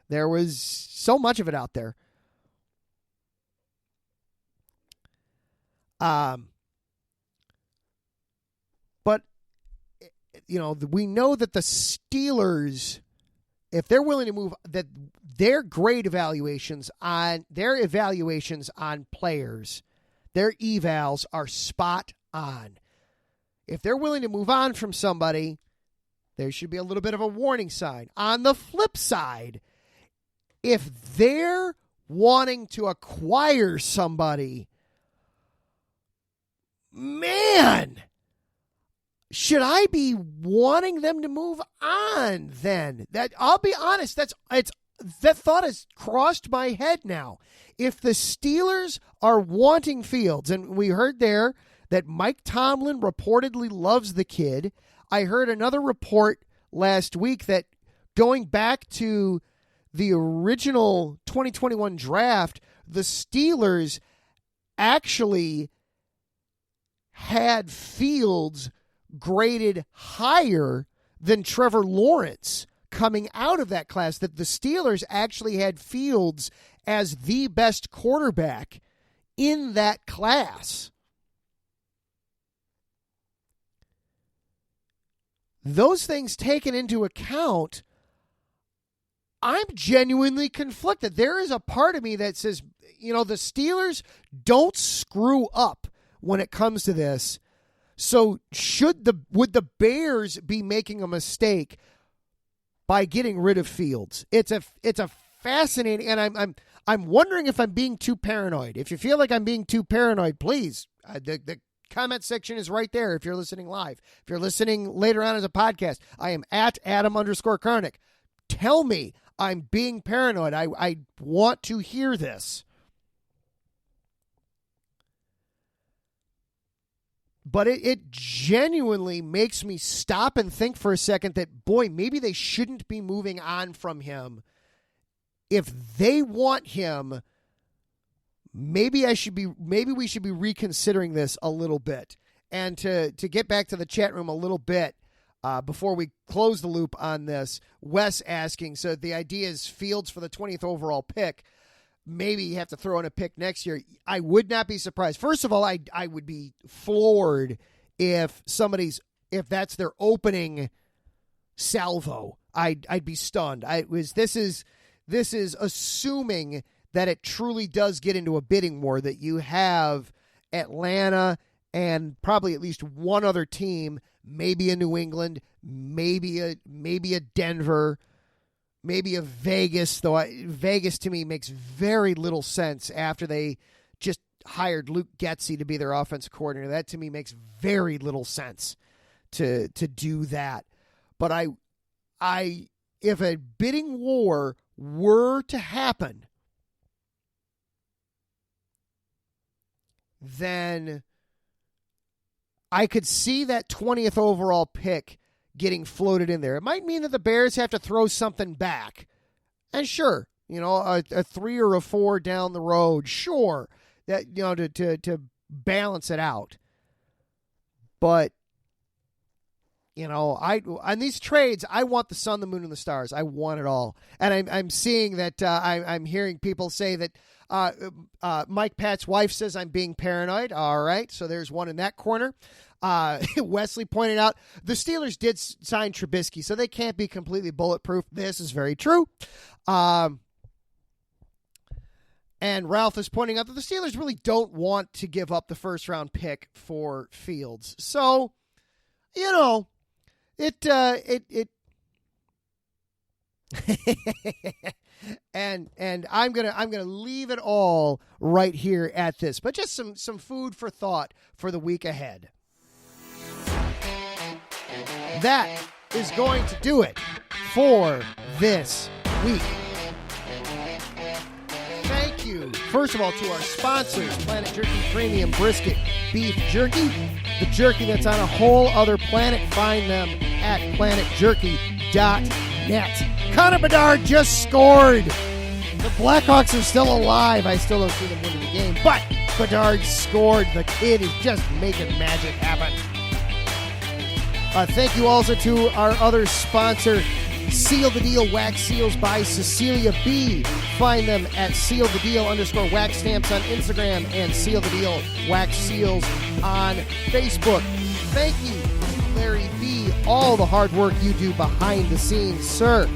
There was so much of it out there. But, we know that the Steelers, if they're willing to move, that their grade evaluations on players, their evals are spot on. If they're willing to move on from somebody, there should be a little bit of a warning sign. On the flip side, if they're wanting to acquire somebody, man, should I be wanting them to move on then? That, I'll be honest, that thought has crossed my head now. If the Steelers are wanting Fields, and we heard there that Mike Tomlin reportedly loves the kid. I heard another report last week that going back to the original 2021 draft, the Steelers actually had Fields graded higher than Trevor Lawrence coming out of that class, that the Steelers actually had Fields as the best quarterback in that class. Those things taken into account, I'm genuinely conflicted. There is a part of me that says, the Steelers don't screw up when it comes to this. So would the Bears be making a mistake by getting rid of Fields? It's a fascinating, and I'm wondering if I'm being too paranoid. If you feel like I'm being too paranoid, please, the comment section is right there if you're listening live. If you're listening later on as a podcast, I am at Adam_Karnick. Tell me I'm being paranoid. I want to hear this. But it genuinely makes me stop and think for a second that, boy, maybe they shouldn't be moving on from him. If they want him, maybe we should be reconsidering this a little bit. And to get back to the chat room a little bit, before we close the loop on this, Wes asking, so the idea is Fields for the 20th overall pick. Maybe you have to throw in a pick next year. I would not be surprised. First of all, I would be floored if that's their opening salvo. I'd be stunned. This is assuming that it truly does get into a bidding war, that you have Atlanta and probably at least one other team, maybe a New England, maybe a Denver, maybe a Vegas, though Vegas to me makes very little sense after they just hired Luke Getsy to be their offensive coordinator. That to me makes very little sense to do that. But if a bidding war were to happen, then I could see that 20th overall pick getting floated in there. It might mean that the Bears have to throw something back. And sure, a 3 or a 4 down the road, sure, that to balance it out. But on these trades, I want the sun, the moon, and the stars. I want it all. And I'm seeing that I'm hearing people say that Mike Pat's wife says I'm being paranoid. All right, so there's one in that corner. Wesley pointed out the Steelers did sign Trubisky, so they can't be completely bulletproof. This is very true. And Ralph is pointing out that the Steelers really don't want to give up the first-round pick for Fields. So, it and I'm gonna leave it all right here at this, but just some food for thought for the week ahead. That is going to do it for this week. Thank you, first of all, to our sponsors, Planet Jerky Premium Brisket Beef Jerky, the jerky that's on a whole other planet. Find them at planetjerky.net. Connor Bedard just scored. The Blackhawks are still alive. I still don't see them winning the game, but Bedard scored. The kid is just making magic happen. Thank you also to our other sponsor, Seal the Deal Wax Seals by Cecilia B. Find them at SealTheDeal_wax stamps on Instagram and Seal the Deal Wax Seals on Facebook. Thank you, Larry B. All the hard work you do behind the scenes, sir.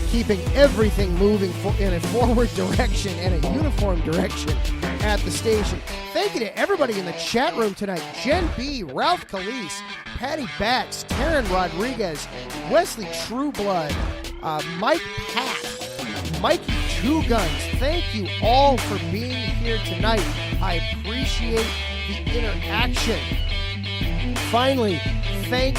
Keeping everything moving in a forward direction and a uniform direction at the station. Thank you to everybody in the chat room tonight. Jen B., Ralph Calise, Patty Batts, Taryn Rodriguez, Wesley Trueblood, Mike Pat, Mikey Two Guns. Thank you all for being here tonight. I appreciate the interaction. Finally, thank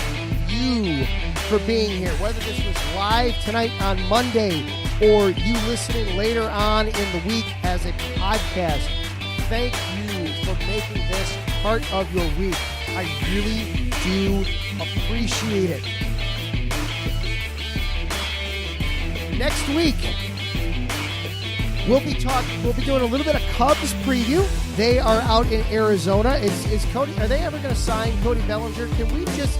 you for being here, whether this was live tonight on Monday or you listening later on in the week as a podcast. Thank you for making this part of your week. I really do appreciate it. Next week, we'll be doing a little bit of Cubs preview. They are out in Arizona. Is Cody? Are they ever going to sign Cody Bellinger? Can we just?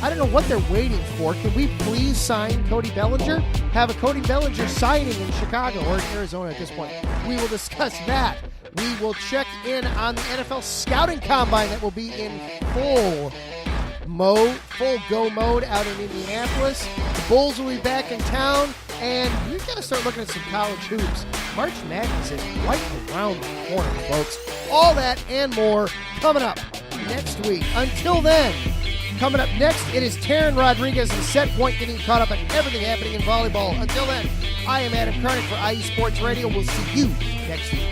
I don't know what they're waiting for. Can we please sign Cody Bellinger? Have a Cody Bellinger signing in Chicago or in Arizona at this point. We will discuss that. We will check in on the NFL scouting combine that will be in full go mode out in Indianapolis. The Bulls will be back in town, and we've got to start looking at some college hoops. March Madness is right around the corner, folks. All that and more coming up next week. Until then, coming up next, it is Taryn Rodriguez and Set Point getting caught up on everything happening in volleyball. Until then, I am Adam Karnick for IE Sports Radio. We'll see you next week.